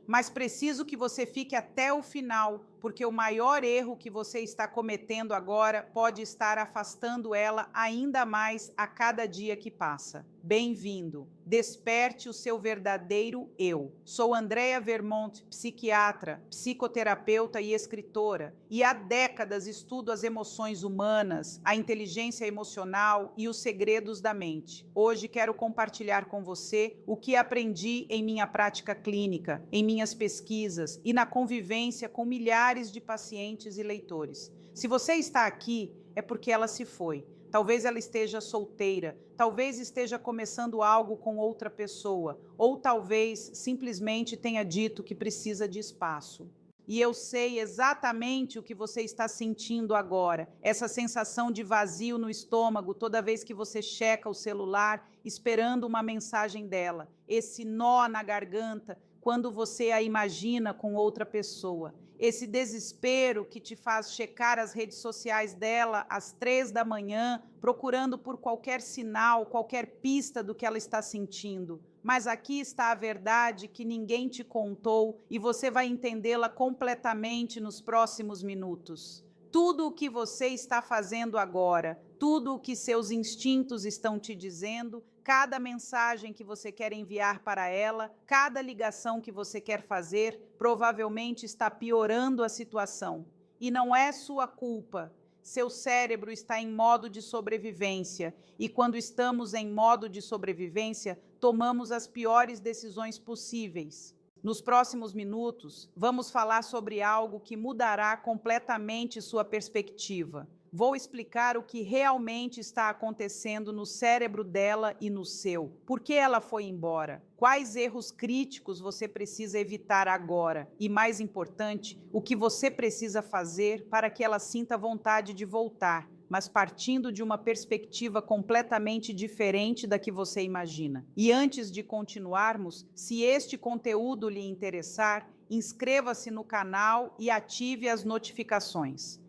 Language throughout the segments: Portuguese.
mas preciso que você fique até o final, porque o maior erro que você está cometendo agora pode estar afastando ela ainda mais a cada dia que passa. Bem-vindo. Desperte o seu verdadeiro eu. Sou Andrea Vermont, psiquiatra, psicoterapeuta e escritora, e há décadas estudo as emoções humanas, a inteligência emocional e os segredos da mente. Hoje quero compartilhar com você o que aprendi em minha prática clínica, em minhas pesquisas e na convivência com milhares de pacientes e leitores. Se você está aqui, é porque ela se foi. Talvez ela esteja solteira, talvez esteja começando algo com outra pessoa, ou talvez simplesmente tenha dito que precisa de espaço. E eu sei exatamente o que você está sentindo agora, essa sensação de vazio no estômago toda vez que você checa o celular esperando uma mensagem dela, esse nó na garganta quando você a imagina com outra pessoa, esse desespero que te faz checar as redes sociais dela às 3 da manhã, procurando por qualquer sinal, qualquer pista do que ela está sentindo. Mas aqui está a verdade que ninguém te contou e você vai entendê-la completamente nos próximos minutos. Tudo o que você está fazendo agora, tudo o que seus instintos estão te dizendo, cada mensagem que você quer enviar para ela, cada ligação que você quer fazer, provavelmente está piorando a situação. E não é sua culpa. Seu cérebro está em modo de sobrevivência, e quando estamos em modo de sobrevivência, tomamos as piores decisões possíveis. Nos próximos minutos, vamos falar sobre algo que mudará completamente sua perspectiva. Vou explicar o que realmente está acontecendo no cérebro dela e no seu. Por que ela foi embora? Quais erros críticos você precisa evitar agora? E, mais importante, o que você precisa fazer para que ela sinta vontade de voltar, mas partindo de uma perspectiva completamente diferente da que você imagina. E antes de continuarmos, se este conteúdo lhe interessar, inscreva-se no canal e ative as notificações.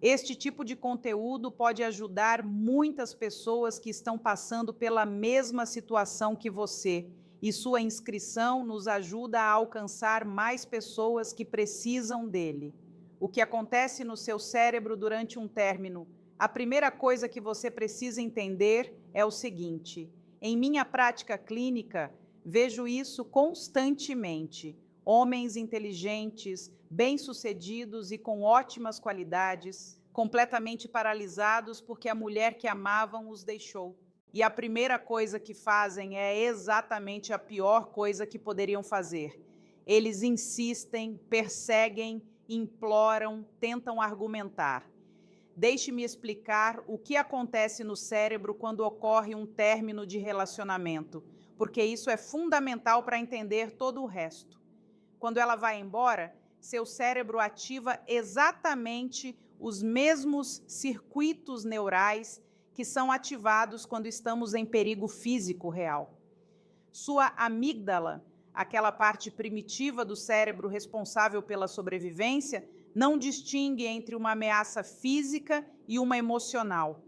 Este tipo de conteúdo pode ajudar muitas pessoas que estão passando pela mesma situação que você, e sua inscrição nos ajuda a alcançar mais pessoas que precisam dele. O que acontece no seu cérebro durante um término? A primeira coisa que você precisa entender é o seguinte: em minha prática clínica, vejo isso constantemente. Homens inteligentes, bem-sucedidos e com ótimas qualidades, completamente paralisados porque a mulher que amavam os deixou. E a primeira coisa que fazem é exatamente a pior coisa que poderiam fazer. Eles insistem, perseguem, imploram, tentam argumentar. Deixe-me explicar o que acontece no cérebro quando ocorre um término de relacionamento, porque isso é fundamental para entender todo o resto. Quando ela vai embora, seu cérebro ativa exatamente os mesmos circuitos neurais que são ativados quando estamos em perigo físico real. Sua amígdala, aquela parte primitiva do cérebro responsável pela sobrevivência, não distingue entre uma ameaça física e uma emocional.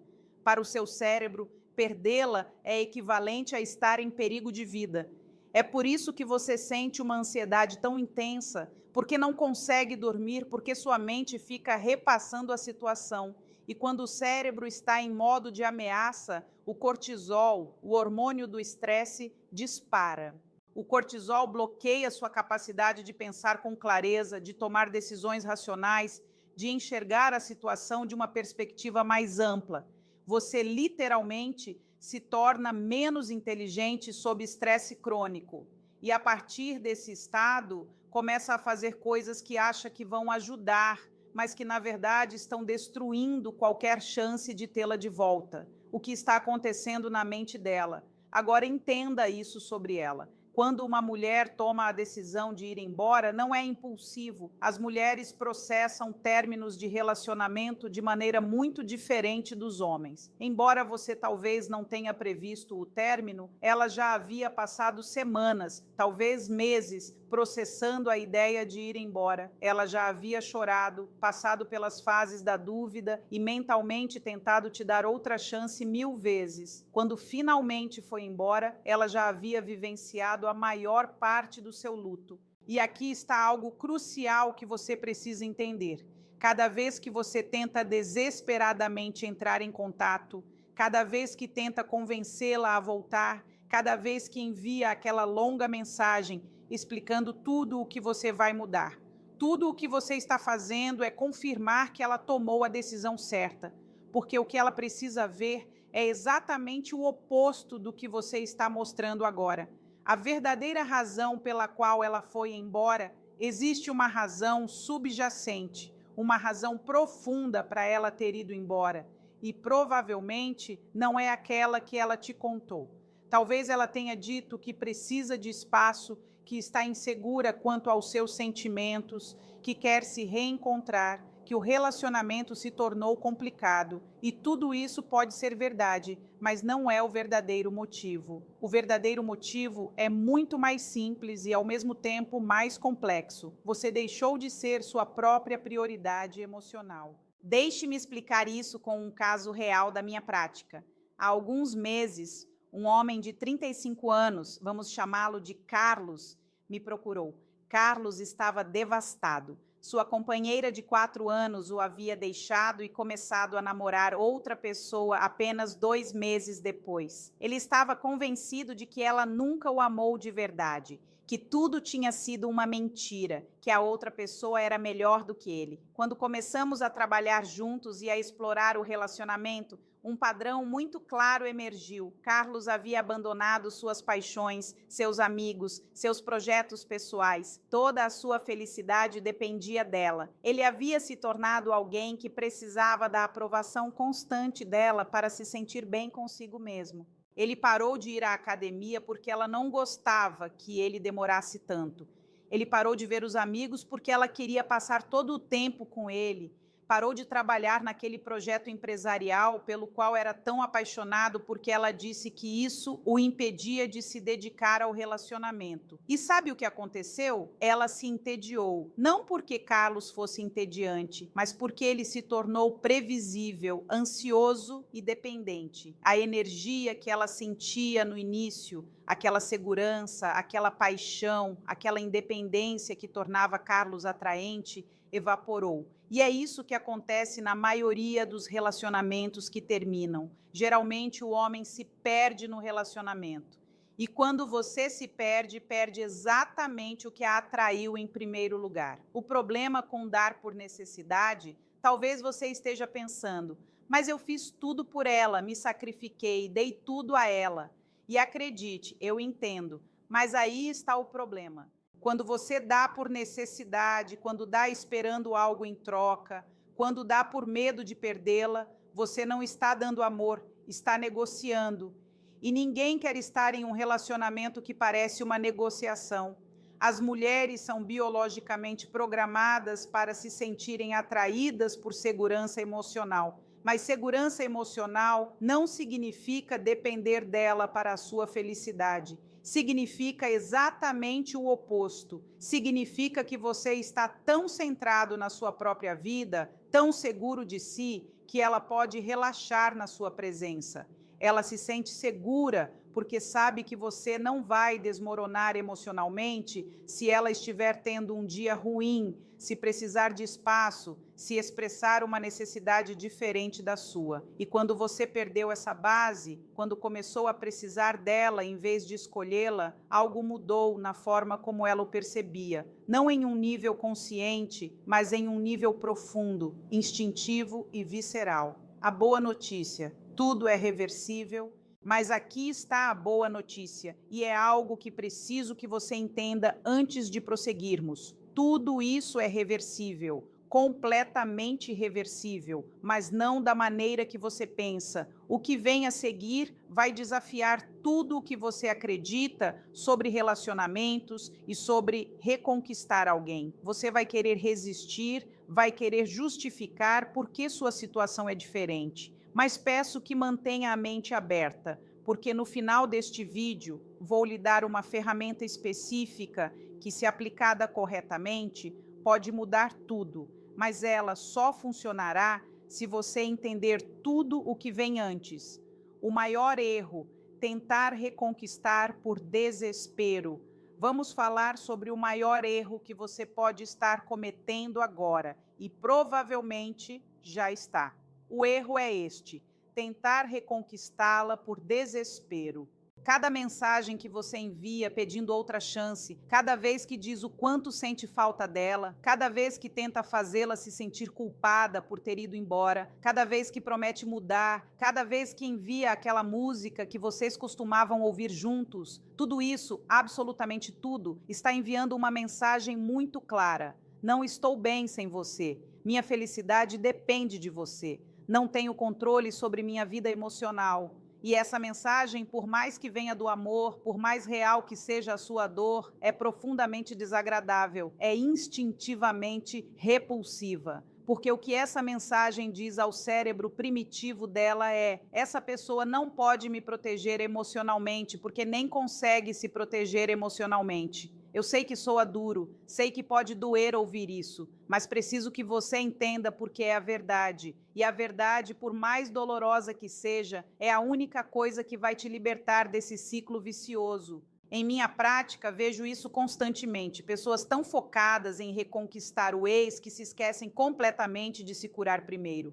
Para o seu cérebro, perdê-la é equivalente a estar em perigo de vida. É por isso que você sente uma ansiedade tão intensa, porque não consegue dormir, porque sua mente fica repassando a situação. E quando o cérebro está em modo de ameaça, o cortisol, o hormônio do estresse, dispara. O cortisol bloqueia sua capacidade de pensar com clareza, de tomar decisões racionais, de enxergar a situação de uma perspectiva mais ampla. Você literalmente se torna menos inteligente sob estresse crônico. E a partir desse estado, começa a fazer coisas que acha que vão ajudar, mas que na verdade estão destruindo qualquer chance de tê-la de volta. O que está acontecendo na mente dela. Agora entenda isso sobre ela. Quando uma mulher toma a decisão de ir embora, não é impulsivo. As mulheres processam términos de relacionamento de maneira muito diferente dos homens. Embora você talvez não tenha previsto o término, ela já havia passado semanas, talvez meses, processando a ideia de ir embora. Ela já havia chorado, passado pelas fases da dúvida e mentalmente tentado te dar outra chance 1000 vezes. Quando finalmente foi embora, ela já havia vivenciado a maior parte do seu luto. E aqui está algo crucial que você precisa entender. Cada vez que você tenta desesperadamente entrar em contato, cada vez que tenta convencê-la a voltar, cada vez que envia aquela longa mensagem explicando tudo o que você vai mudar, tudo o que você está fazendo é confirmar que ela tomou a decisão certa, porque o que ela precisa ver é exatamente o oposto do que você está mostrando agora. A verdadeira razão pela qual ela foi embora, existe uma razão subjacente, uma razão profunda para ela ter ido embora, e provavelmente não é aquela que ela te contou. Talvez ela tenha dito que precisa de espaço, que está insegura quanto aos seus sentimentos, que quer se reencontrar, que o relacionamento se tornou complicado. E tudo isso pode ser verdade, mas não é o verdadeiro motivo. O verdadeiro motivo é muito mais simples e, ao mesmo tempo, mais complexo. Você deixou de ser sua própria prioridade emocional. Deixe-me explicar isso com um caso real da minha prática. Há alguns meses, um homem de 35 anos, vamos chamá-lo de Carlos, me procurou. Carlos estava devastado. Sua companheira de 4 anos o havia deixado e começado a namorar outra pessoa apenas 2 meses depois. Ele estava convencido de que ela nunca o amou de verdade, que tudo tinha sido uma mentira, que a outra pessoa era melhor do que ele. Quando começamos a trabalhar juntos e a explorar o relacionamento, um padrão muito claro emergiu. Carlos havia abandonado suas paixões, seus amigos, seus projetos pessoais. Toda a sua felicidade dependia dela. Ele havia se tornado alguém que precisava da aprovação constante dela para se sentir bem consigo mesmo. Ele parou de ir à academia porque ela não gostava que ele demorasse tanto. Ele parou de ver os amigos porque ela queria passar todo o tempo com ele. Parou de trabalhar naquele projeto empresarial pelo qual era tão apaixonado porque ela disse que isso o impedia de se dedicar ao relacionamento. E sabe o que aconteceu? Ela se entediou. Não porque Carlos fosse entediante, mas porque ele se tornou previsível, ansioso e dependente. A energia que ela sentia no início, aquela segurança, aquela paixão, aquela independência que tornava Carlos atraente, evaporou. E é isso que acontece na maioria dos relacionamentos que terminam. Geralmente o homem se perde no relacionamento. E quando você se perde, perde exatamente o que a atraiu em primeiro lugar. O problema com dar por necessidade, talvez você esteja pensando, mas eu fiz tudo por ela, me sacrifiquei, dei tudo a ela. E acredite, eu entendo, mas aí está o problema. Quando você dá por necessidade, quando dá esperando algo em troca, quando dá por medo de perdê-la, você não está dando amor, está negociando. E ninguém quer estar em um relacionamento que parece uma negociação. As mulheres são biologicamente programadas para se sentirem atraídas por segurança emocional. Mas segurança emocional não significa depender dela para a sua felicidade. Significa exatamente o oposto. Significa que você está tão centrado na sua própria vida, tão seguro de si, que ela pode relaxar na sua presença. Ela se sente segura porque sabe que você não vai desmoronar emocionalmente se ela estiver tendo um dia ruim, se precisar de espaço, se expressar uma necessidade diferente da sua. E quando você perdeu essa base, quando começou a precisar dela em vez de escolhê-la, algo mudou na forma como ela o percebia. Não em um nível consciente, mas em um nível profundo, instintivo e visceral. A boa notícia: tudo é reversível. Mas aqui está a boa notícia, e é algo que preciso que você entenda antes de prosseguirmos. Tudo isso é reversível, completamente reversível, mas não da maneira que você pensa. O que vem a seguir vai desafiar tudo o que você acredita sobre relacionamentos e sobre reconquistar alguém. Você vai querer resistir, vai querer justificar por que sua situação é diferente. Mas peço que mantenha a mente aberta, porque no final deste vídeo vou lhe dar uma ferramenta específica que, se aplicada corretamente, pode mudar tudo, mas ela só funcionará se você entender tudo o que vem antes. O maior erro: tentar reconquistar por desespero. Vamos falar sobre o maior erro que você pode estar cometendo agora e provavelmente já está. O erro é este: tentar reconquistá-la por desespero. Cada mensagem que você envia pedindo outra chance, cada vez que diz o quanto sente falta dela, cada vez que tenta fazê-la se sentir culpada por ter ido embora, cada vez que promete mudar, cada vez que envia aquela música que vocês costumavam ouvir juntos, tudo isso, absolutamente tudo, está enviando uma mensagem muito clara: não estou bem sem você. Minha felicidade depende de você. Não tenho controle sobre minha vida emocional. E essa mensagem, por mais que venha do amor, por mais real que seja a sua dor, é profundamente desagradável, é instintivamente repulsiva. Porque o que essa mensagem diz ao cérebro primitivo dela é: essa pessoa não pode me proteger emocionalmente, porque nem consegue se proteger emocionalmente. Eu sei que soa duro, sei que pode doer ouvir isso, mas preciso que você entenda porque é a verdade. E a verdade, por mais dolorosa que seja, é a única coisa que vai te libertar desse ciclo vicioso. Em minha prática, vejo isso constantemente. Pessoas tão focadas em reconquistar o ex que se esquecem completamente de se curar primeiro.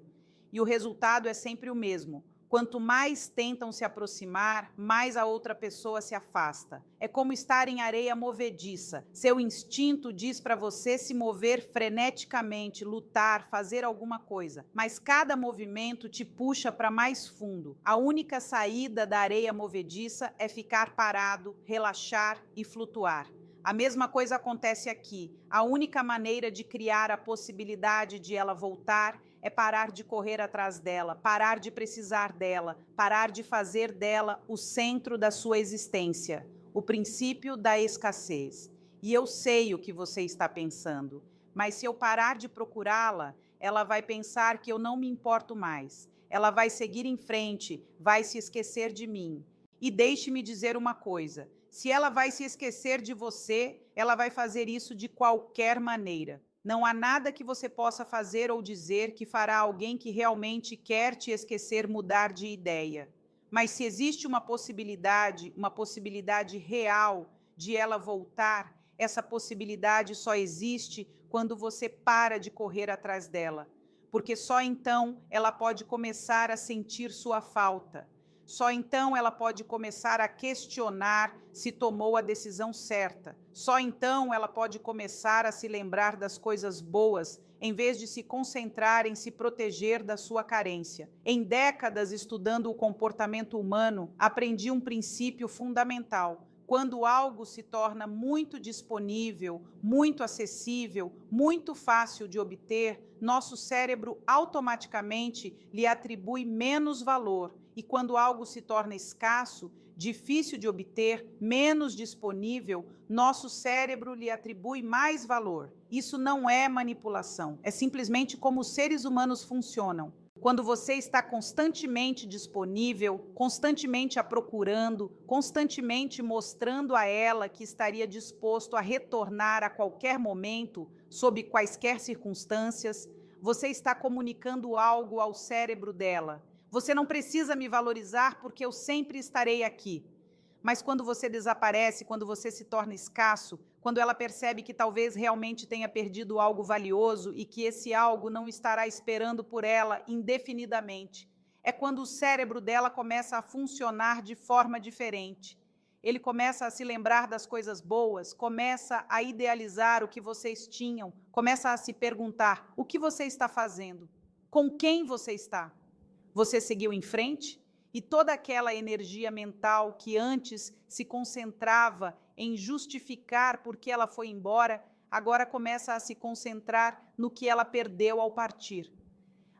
E o resultado é sempre o mesmo. Quanto mais tentam se aproximar, mais a outra pessoa se afasta. É como estar em areia movediça. Seu instinto diz para você se mover freneticamente, lutar, fazer alguma coisa. Mas cada movimento te puxa para mais fundo. A única saída da areia movediça é ficar parado, relaxar e flutuar. A mesma coisa acontece aqui. A única maneira de criar a possibilidade de ela voltar é parar de correr atrás dela, parar de precisar dela, parar de fazer dela o centro da sua existência, o princípio da escassez. E eu sei o que você está pensando, mas se eu parar de procurá-la, ela vai pensar que eu não me importo mais. Ela vai seguir em frente, vai se esquecer de mim. E deixe-me dizer uma coisa: se ela vai se esquecer de você, ela vai fazer isso de qualquer maneira. Não há nada que você possa fazer ou dizer que fará alguém que realmente quer te esquecer mudar de ideia. Mas se existe uma possibilidade real de ela voltar, essa possibilidade só existe quando você para de correr atrás dela. Porque só então ela pode começar a sentir sua falta. Só então ela pode começar a questionar se tomou a decisão certa. Só então ela pode começar a se lembrar das coisas boas, em vez de se concentrar em se proteger da sua carência. Em décadas estudando o comportamento humano, aprendi um princípio fundamental. Quando algo se torna muito disponível, muito acessível, muito fácil de obter, nosso cérebro automaticamente lhe atribui menos valor. E quando algo se torna escasso, difícil de obter, menos disponível, nosso cérebro lhe atribui mais valor. Isso não é manipulação, é simplesmente como os seres humanos funcionam. Quando você está constantemente disponível, constantemente a procurando, constantemente mostrando a ela que estaria disposto a retornar a qualquer momento, sob quaisquer circunstâncias, você está comunicando algo ao cérebro dela. Você não precisa me valorizar porque eu sempre estarei aqui. Mas quando você desaparece, quando você se torna escasso, quando ela percebe que talvez realmente tenha perdido algo valioso e que esse algo não estará esperando por ela indefinidamente, é quando o cérebro dela começa a funcionar de forma diferente. Ele começa a se lembrar das coisas boas, começa a idealizar o que vocês tinham, começa a se perguntar: o que você está fazendo? Com quem você está? Você seguiu em frente? E toda aquela energia mental que antes se concentrava em justificar por que ela foi embora, agora começa a se concentrar no que ela perdeu ao partir.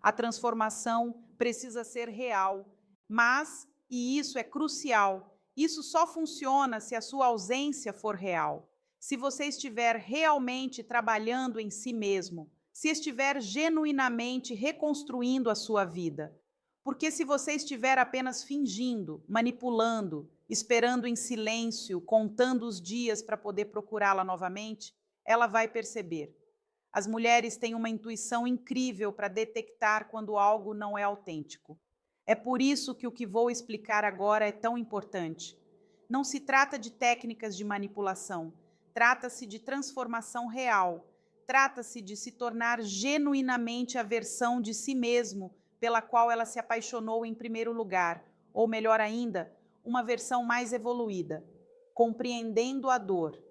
A transformação precisa ser real, mas, e isso é crucial, isso só funciona se a sua ausência for real. Se você estiver realmente trabalhando em si mesmo, se estiver genuinamente reconstruindo a sua vida. Porque se você estiver apenas fingindo, manipulando, esperando em silêncio, contando os dias para poder procurá-la novamente, ela vai perceber. As mulheres têm uma intuição incrível para detectar quando algo não é autêntico. É por isso que o que vou explicar agora é tão importante. Não se trata de técnicas de manipulação, trata-se de transformação real. Trata-se de se tornar genuinamente a versão de si mesmo pela qual ela se apaixonou em primeiro lugar, ou melhor ainda, uma versão mais evoluída, compreendendo a dor.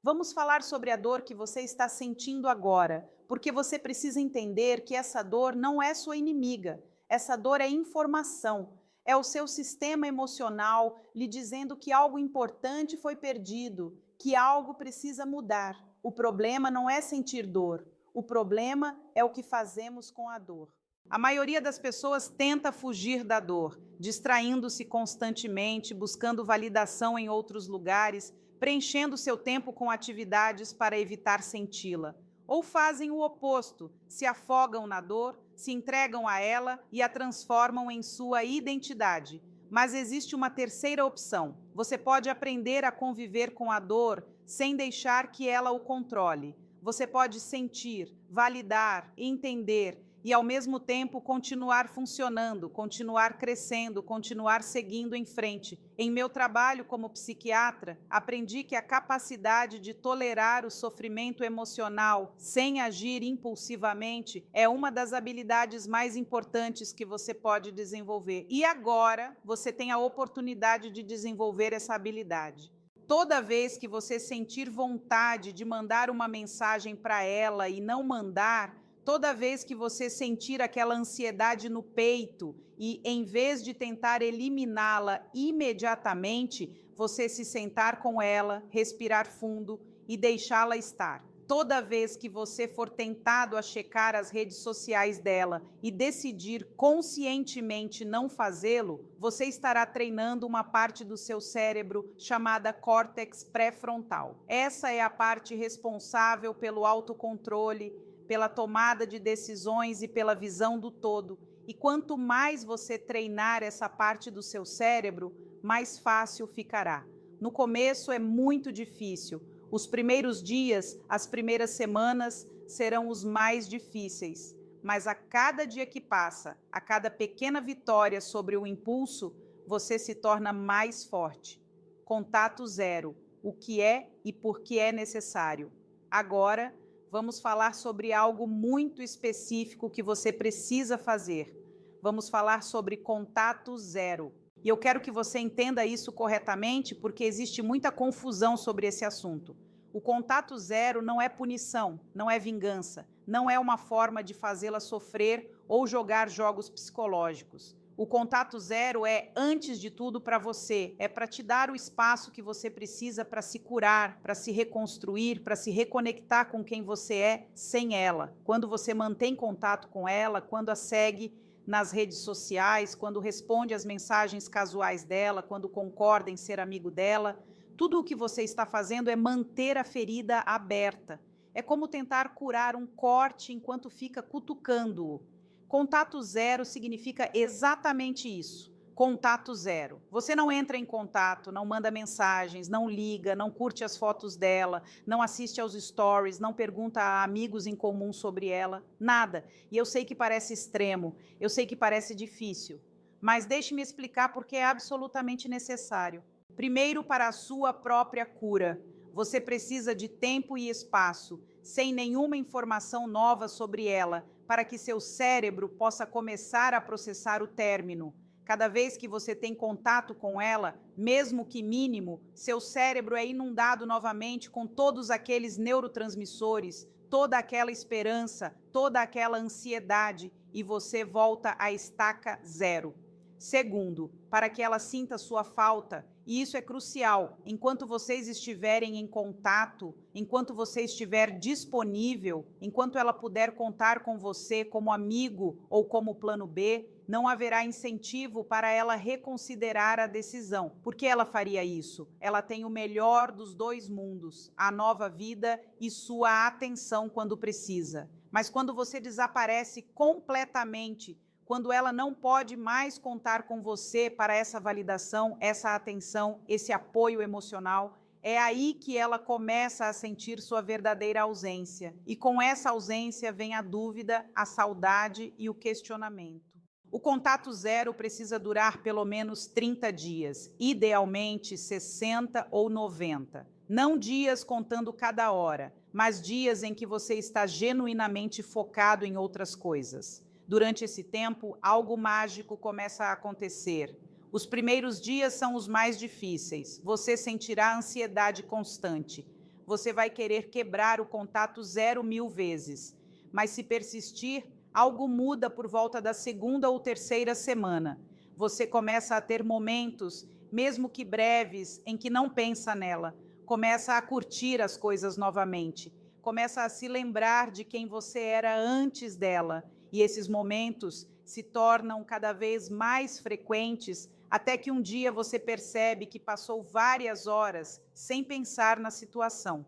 Vamos falar sobre a dor que você está sentindo agora, porque você precisa entender que essa dor não é sua inimiga. Essa dor é informação, é o seu sistema emocional lhe dizendo que algo importante foi perdido, que algo precisa mudar. O problema não é sentir dor, o problema é o que fazemos com a dor. A maioria das pessoas tenta fugir da dor, distraindo-se constantemente, buscando validação em outros lugares, preenchendo seu tempo com atividades para evitar senti-la. Ou fazem o oposto, se afogam na dor, se entregam a ela e a transformam em sua identidade. Mas existe uma terceira opção. Você pode aprender a conviver com a dor sem deixar que ela o controle. Você pode sentir, validar, entender e, ao mesmo tempo, continuar funcionando, continuar crescendo, continuar seguindo em frente. Em meu trabalho como psiquiatra, aprendi que a capacidade de tolerar o sofrimento emocional sem agir impulsivamente é uma das habilidades mais importantes que você pode desenvolver. E agora você tem a oportunidade de desenvolver essa habilidade. Toda vez que você sentir vontade de mandar uma mensagem para ela e não mandar, toda vez que você sentir aquela ansiedade no peito e, em vez de tentar eliminá-la imediatamente, você se sentar com ela, respirar fundo e deixá-la estar. Toda vez que você for tentado a checar as redes sociais dela e decidir conscientemente não fazê-lo, você estará treinando uma parte do seu cérebro chamada córtex pré-frontal. Essa é a parte responsável pelo autocontrole, pela tomada de decisões e pela visão do todo. E quanto mais você treinar essa parte do seu cérebro, mais fácil ficará. No começo é muito difícil. Os primeiros dias, as primeiras semanas serão os mais difíceis. Mas a cada dia que passa, a cada pequena vitória sobre o impulso, você se torna mais forte. Contato zero. O que é e por que é necessário. Agora, vamos falar sobre algo muito específico que você precisa fazer. Vamos falar sobre contato zero. E eu quero que você entenda isso corretamente, porque existe muita confusão sobre esse assunto. O contato zero não é punição, não é vingança, não é uma forma de fazê-la sofrer ou jogar jogos psicológicos. O contato zero é, antes de tudo, para você, é para te dar o espaço que você precisa para se curar, para se reconstruir, para se reconectar com quem você é sem ela. Quando você mantém contato com ela, quando a segue nas redes sociais, quando responde às mensagens casuais dela, quando concorda em ser amigo dela, tudo o que você está fazendo é manter a ferida aberta. É como tentar curar um corte enquanto fica cutucando-o. Contato zero significa exatamente isso. Contato zero. Você não entra em contato, não manda mensagens, não liga, não curte as fotos dela, não assiste aos stories, não pergunta a amigos em comum sobre ela, nada. E eu sei que parece extremo, eu sei que parece difícil, mas deixe-me explicar porque é absolutamente necessário. Primeiro, para a sua própria cura. Você precisa de tempo e espaço, sem nenhuma informação nova sobre ela, para que seu cérebro possa começar a processar o término. Cada vez que você tem contato com ela, mesmo que mínimo, seu cérebro é inundado novamente com todos aqueles neurotransmissores, toda aquela esperança, toda aquela ansiedade, e você volta à estaca zero. Segundo, para que ela sinta sua falta, e isso é crucial, enquanto vocês estiverem em contato, enquanto você estiver disponível, enquanto ela puder contar com você como amigo ou como plano B, não haverá incentivo para ela reconsiderar a decisão. Por que ela faria isso? Ela tem o melhor dos dois mundos, a nova vida e sua atenção quando precisa. Mas quando você desaparece completamente, quando ela não pode mais contar com você para essa validação, essa atenção, esse apoio emocional, é aí que ela começa a sentir sua verdadeira ausência. E com essa ausência vem a dúvida, a saudade e o questionamento. O contato zero precisa durar pelo menos 30 dias, idealmente 60 ou 90. Não dias contando cada hora, mas dias em que você está genuinamente focado em outras coisas. Durante esse tempo, algo mágico começa a acontecer. Os primeiros dias são os mais difíceis. Você sentirá ansiedade constante. Você vai querer quebrar o contato zero 1000 vezes. Mas se persistir, algo muda por volta da segunda ou terceira semana. Você começa a ter momentos, mesmo que breves, em que não pensa nela. Começa a curtir as coisas novamente. Começa a se lembrar de quem você era antes dela. E esses momentos se tornam cada vez mais frequentes, até que um dia você percebe que passou várias horas sem pensar na situação.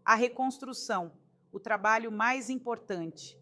A reconstrução, o trabalho mais importante.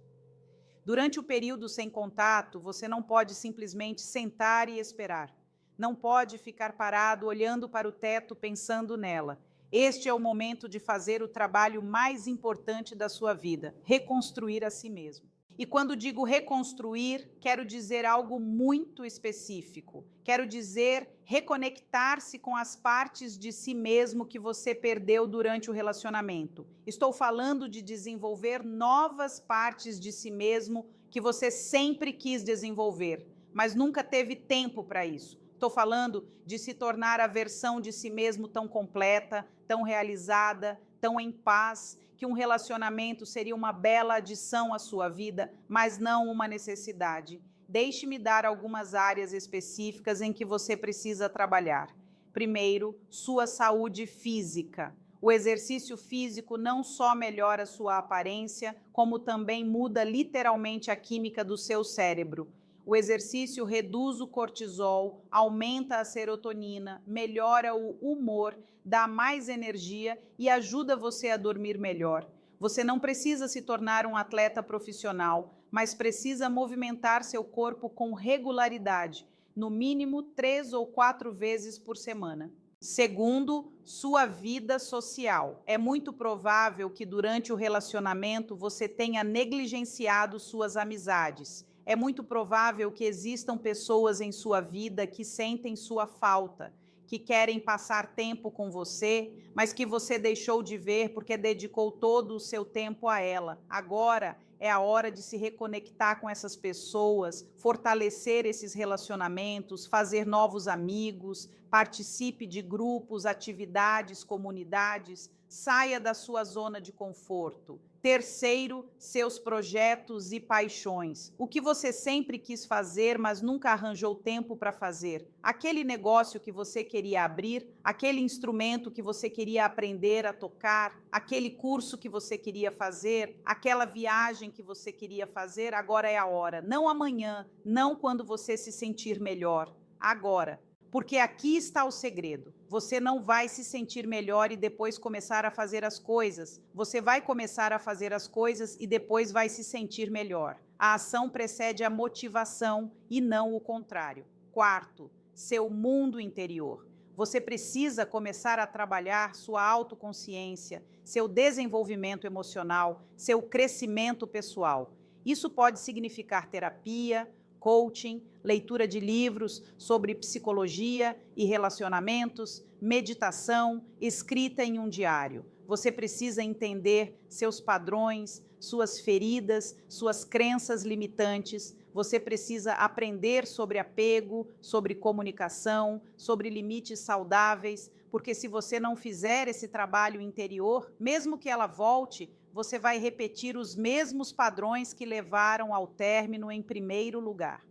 Durante o período sem contato, você não pode simplesmente sentar e esperar. Não pode ficar parado olhando para o teto pensando nela. Este é o momento de fazer o trabalho mais importante da sua vida, reconstruir a si mesmo. E quando digo reconstruir, quero dizer algo muito específico. Quero dizer reconectar-se com as partes de si mesmo que você perdeu durante o relacionamento. Estou falando de desenvolver novas partes de si mesmo que você sempre quis desenvolver, mas nunca teve tempo para isso. Estou falando de se tornar a versão de si mesmo tão completa, tão realizada, tão em paz, que um relacionamento seria uma bela adição à sua vida, mas não uma necessidade. Deixe-me dar algumas áreas específicas em que você precisa trabalhar. Primeiro, sua saúde física. O exercício físico não só melhora sua aparência, como também muda literalmente a química do seu cérebro. O exercício reduz o cortisol, aumenta a serotonina, melhora o humor, dá mais energia e ajuda você a dormir melhor. Você não precisa se tornar um atleta profissional, mas precisa movimentar seu corpo com regularidade, no mínimo 3 ou 4 vezes por semana. Segundo, sua vida social. É muito provável que durante o relacionamento você tenha negligenciado suas amizades. É muito provável que existam pessoas em sua vida que sentem sua falta, que querem passar tempo com você, mas que você deixou de ver porque dedicou todo o seu tempo a ela. Agora é a hora de se reconectar com essas pessoas, fortalecer esses relacionamentos, fazer novos amigos, participe de grupos, atividades, comunidades, saia da sua zona de conforto. Terceiro, seus projetos e paixões. O que você sempre quis fazer, mas nunca arranjou tempo para fazer. Aquele negócio que você queria abrir, aquele instrumento que você queria aprender a tocar, aquele curso que você queria fazer, aquela viagem que você queria fazer, agora é a hora. Não amanhã, não quando você se sentir melhor. Agora. Porque aqui está o segredo. Você não vai se sentir melhor e depois começar a fazer as coisas. Você vai começar a fazer as coisas e depois vai se sentir melhor. A ação precede a motivação e não o contrário. Quarto, seu mundo interior. Você precisa começar a trabalhar sua autoconsciência, seu desenvolvimento emocional, seu crescimento pessoal. Isso pode significar terapia, coaching, leitura de livros sobre psicologia e relacionamentos, meditação, escrita em um diário. Você precisa entender seus padrões, suas feridas, suas crenças limitantes. Você precisa aprender sobre apego, sobre comunicação, sobre limites saudáveis, porque se você não fizer esse trabalho interior, mesmo que ela volte, você vai repetir os mesmos padrões que levaram ao término em primeiro lugar.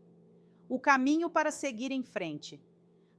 O caminho para seguir em frente.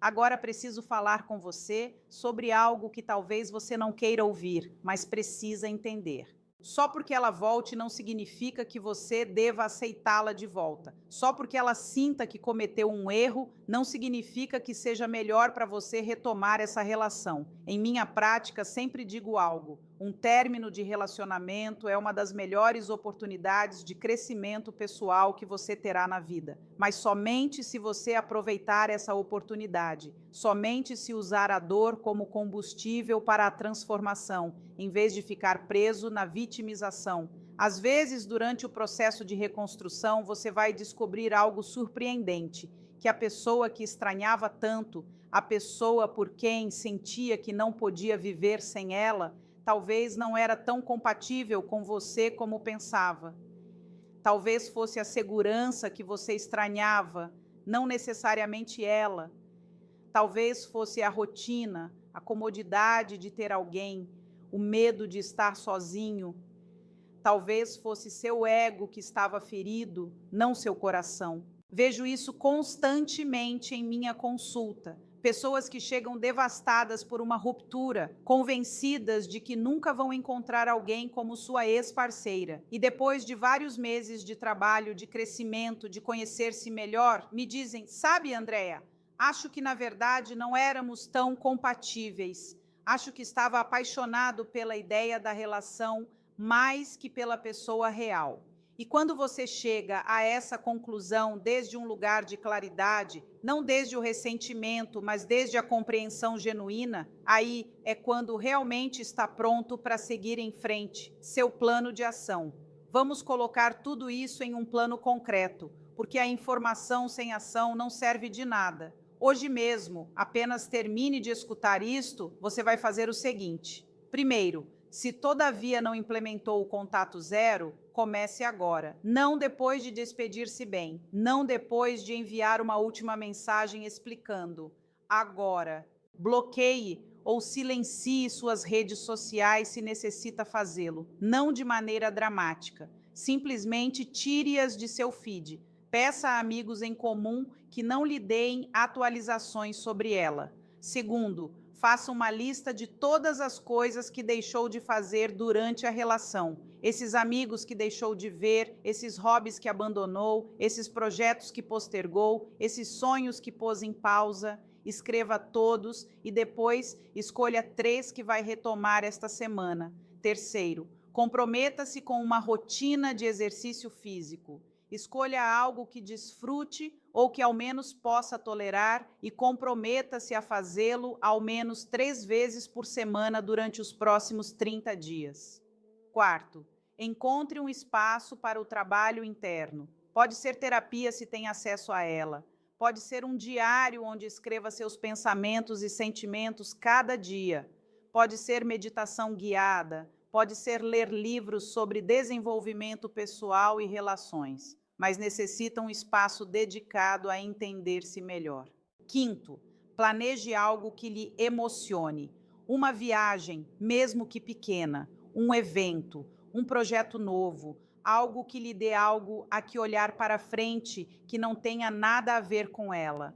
Agora preciso falar com você sobre algo que talvez você não queira ouvir, mas precisa entender. Só porque ela volte não significa que você deva aceitá-la de volta. Só porque ela sinta que cometeu um erro, não significa que seja melhor para você retomar essa relação. Em minha prática, sempre digo algo: um término de relacionamento é uma das melhores oportunidades de crescimento pessoal que você terá na vida. Mas somente se você aproveitar essa oportunidade, somente se usar a dor como combustível para a transformação, em vez de ficar preso na vitimização. Às vezes, durante o processo de reconstrução, você vai descobrir algo surpreendente, que a pessoa que estranhava tanto, a pessoa por quem sentia que não podia viver sem ela, talvez não era tão compatível com você como pensava. Talvez fosse a segurança que você estranhava, não necessariamente ela. Talvez fosse a rotina, a comodidade de ter alguém, o medo de estar sozinho. Talvez fosse seu ego que estava ferido, não seu coração. Vejo isso constantemente em minha consulta. Pessoas que chegam devastadas por uma ruptura, convencidas de que nunca vão encontrar alguém como sua ex-parceira. E depois de vários meses de trabalho, de crescimento, de conhecer-se melhor, me dizem: sabe, Andréa, acho que na verdade não éramos tão compatíveis. Acho que estava apaixonado pela ideia da relação mais que pela pessoa real. E quando você chega a essa conclusão desde um lugar de claridade, não desde o ressentimento, mas desde a compreensão genuína, aí é quando realmente está pronto para seguir em frente, seu plano de ação. Vamos colocar tudo isso em um plano concreto, porque a informação sem ação não serve de nada. Hoje mesmo, apenas termine de escutar isto, você vai fazer o seguinte. Primeiro, se todavia não implementou o contato zero, comece agora. Não depois de despedir-se bem. Não depois de enviar uma última mensagem explicando. Agora. Bloqueie ou silencie suas redes sociais se necessita fazê-lo. Não de maneira dramática. Simplesmente tire-as de seu feed. Peça a amigos em comum que não lhe deem atualizações sobre ela. Segundo, faça uma lista de todas as coisas que deixou de fazer durante a relação. Esses amigos que deixou de ver, esses hobbies que abandonou, esses projetos que postergou, esses sonhos que pôs em pausa. Escreva todos e depois escolha 3 que vai retomar esta semana. Terceiro, comprometa-se com uma rotina de exercício físico. Escolha algo que desfrute ou que ao menos possa tolerar e comprometa-se a fazê-lo ao menos 3 vezes por semana durante os próximos 30 dias. Quarto, encontre um espaço para o trabalho interno. Pode ser terapia se tem acesso a ela. Pode ser um diário onde escreva seus pensamentos e sentimentos cada dia. Pode ser meditação guiada. Pode ser ler livros sobre desenvolvimento pessoal e relações, mas necessita um espaço dedicado a entender-se melhor. Quinto, planeje algo que lhe emocione. Uma viagem, mesmo que pequena, um evento, um projeto novo, algo que lhe dê algo a que olhar para frente que não tenha nada a ver com ela.